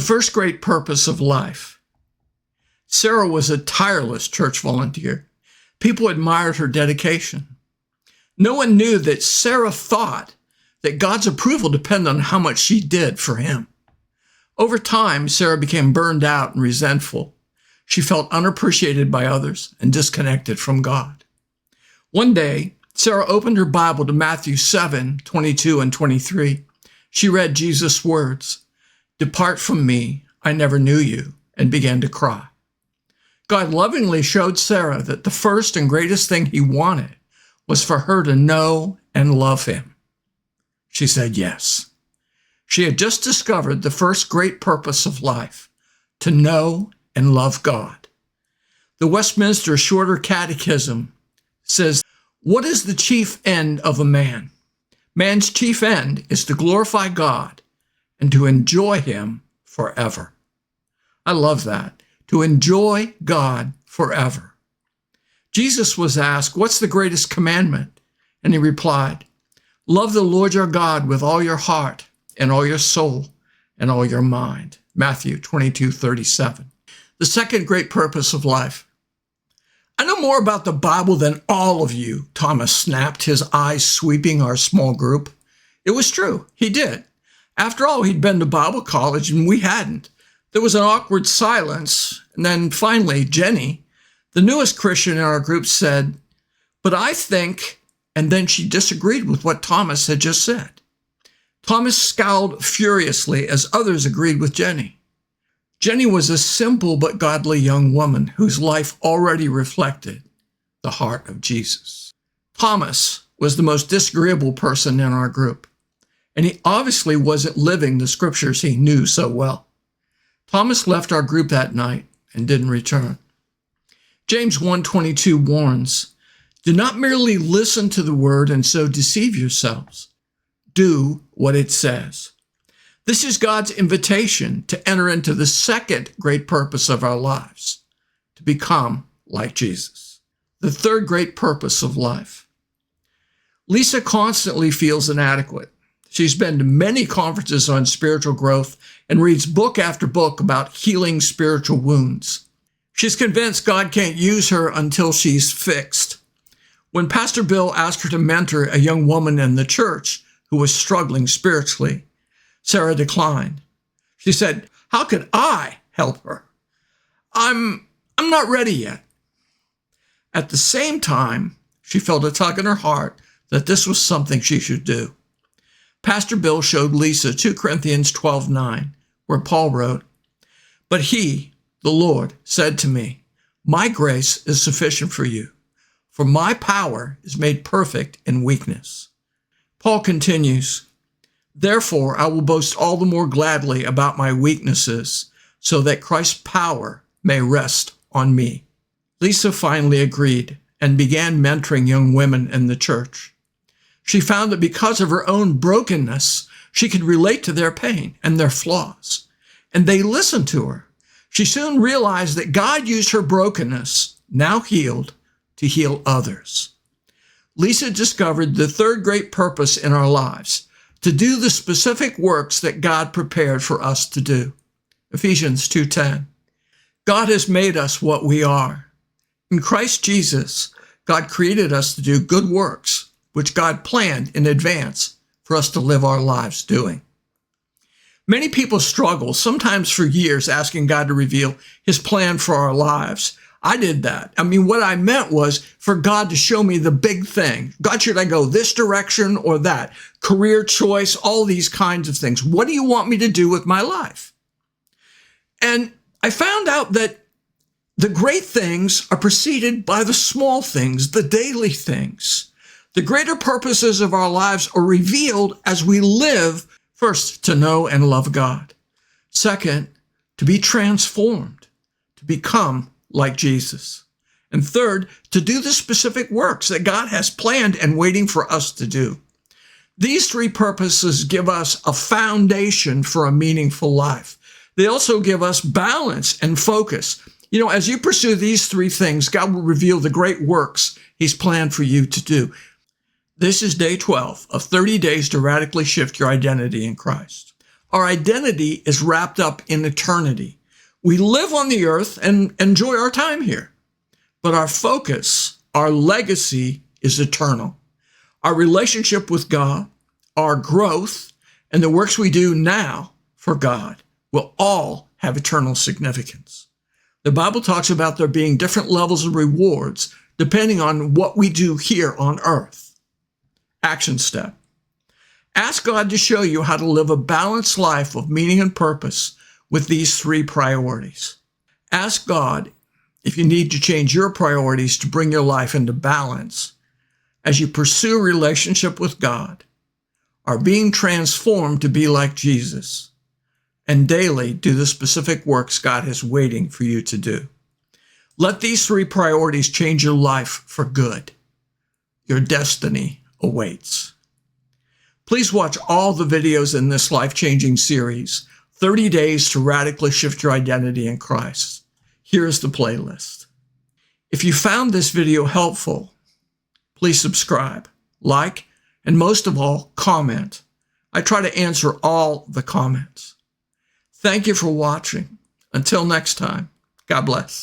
The first great purpose of life. Sarah was a tireless church volunteer. People admired her dedication. No one knew that Sarah thought that God's approval depended on how much she did for him. Over time, Sarah became burned out and resentful. She felt unappreciated by others and disconnected from God. One day, Sarah opened her Bible to Matthew 7:22 and 23. She read Jesus' words, "Depart from me, I never knew you," and began to cry. God lovingly showed Sarah that the first and greatest thing he wanted was for her to know and love him. She said yes. She had just discovered the first great purpose of life, to know and love God. The Westminster Shorter Catechism says, "What is the chief end of a man? Man's chief end is to glorify God and to enjoy him forever." I love that. To enjoy God forever. Jesus was asked, "What's the greatest commandment?" And he replied, "Love the Lord your God with all your heart and all your soul and all your mind." Matthew 22:37. The second great purpose of life. "I know more about the Bible than all of you," Thomas snapped, his eyes sweeping our small group. It was true. He did. After all, he'd been to Bible college and we hadn't. There was an awkward silence, and then finally, Jenny, the newest Christian in our group, said, "But I think," and then she disagreed with what Thomas had just said. Thomas scowled furiously as others agreed with Jenny. Jenny was a simple but godly young woman whose life already reflected the heart of Jesus. Thomas was the most disagreeable person in our group, and he obviously wasn't living the scriptures he knew so well. Thomas left our group that night and didn't return. James 1:22 warns, "Do not merely listen to the word and so deceive yourselves. Do what it says." This is God's invitation to enter into the second great purpose of our lives, to become like Jesus. The third great purpose of life. Lisa constantly feels inadequate. She's been to many conferences on spiritual growth and reads book after book about healing spiritual wounds. She's convinced God can't use her until she's fixed. When Pastor Bill asked her to mentor a young woman in the church who was struggling spiritually, Sarah declined. She said, "How could I help her? I'm not ready yet." At the same time, she felt a tug in her heart that this was something she should do. Pastor Bill showed Lisa 2 Corinthians 12:9, where Paul wrote, "But he, the Lord, said to me, 'My grace is sufficient for you, for my power is made perfect in weakness.'" Paul continues, "Therefore I will boast all the more gladly about my weaknesses, so that Christ's power may rest on me." Lisa finally agreed and began mentoring young women in the church. She found that because of her own brokenness, she could relate to their pain and their flaws, and they listened to her. She soon realized that God used her brokenness, now healed, to heal others. Lisa discovered the third great purpose in our lives, to do the specific works that God prepared for us to do. Ephesians 2:10. God has made us what we are. In Christ Jesus, God created us to do good works, which God planned in advance for us to live our lives doing. Many people struggle, sometimes for years, asking God to reveal his plan for our lives. I did that. What I meant was for God to show me the big thing. God, should I go this direction or that? Career choice, all these kinds of things. What do you want me to do with my life? And I found out that the great things are preceded by the small things, the daily things. The greater purposes of our lives are revealed as we live, first, to know and love God. Second, to be transformed, to become like Jesus. And third, to do the specific works that God has planned and waiting for us to do. These three purposes give us a foundation for a meaningful life. They also give us balance and focus. As you pursue these three things, God will reveal the great works he's planned for you to do. This is day 12 of 30 days to radically shift your identity in Christ. Our identity is wrapped up in eternity. We live on the earth and enjoy our time here, but our focus, our legacy is eternal. Our relationship with God, our growth, and the works we do now for God will all have eternal significance. The Bible talks about there being different levels of rewards depending on what we do here on earth. Action step. Ask God to show you how to live a balanced life of meaning and purpose with these 3 priorities. Ask God if you need to change your priorities to bring your life into balance as you pursue a relationship with God, are being transformed to be like Jesus, and daily do the specific works God is waiting for you to do. Let these 3 priorities change your life for good. Your destiny awaits. Please watch all the videos in this life-changing series, 30 Days to Radically Shift Your Identity in Christ. Here's the playlist. If you found this video helpful, please subscribe, like, and most of all, comment. I try to answer all the comments. Thank you for watching. Until next time, God bless.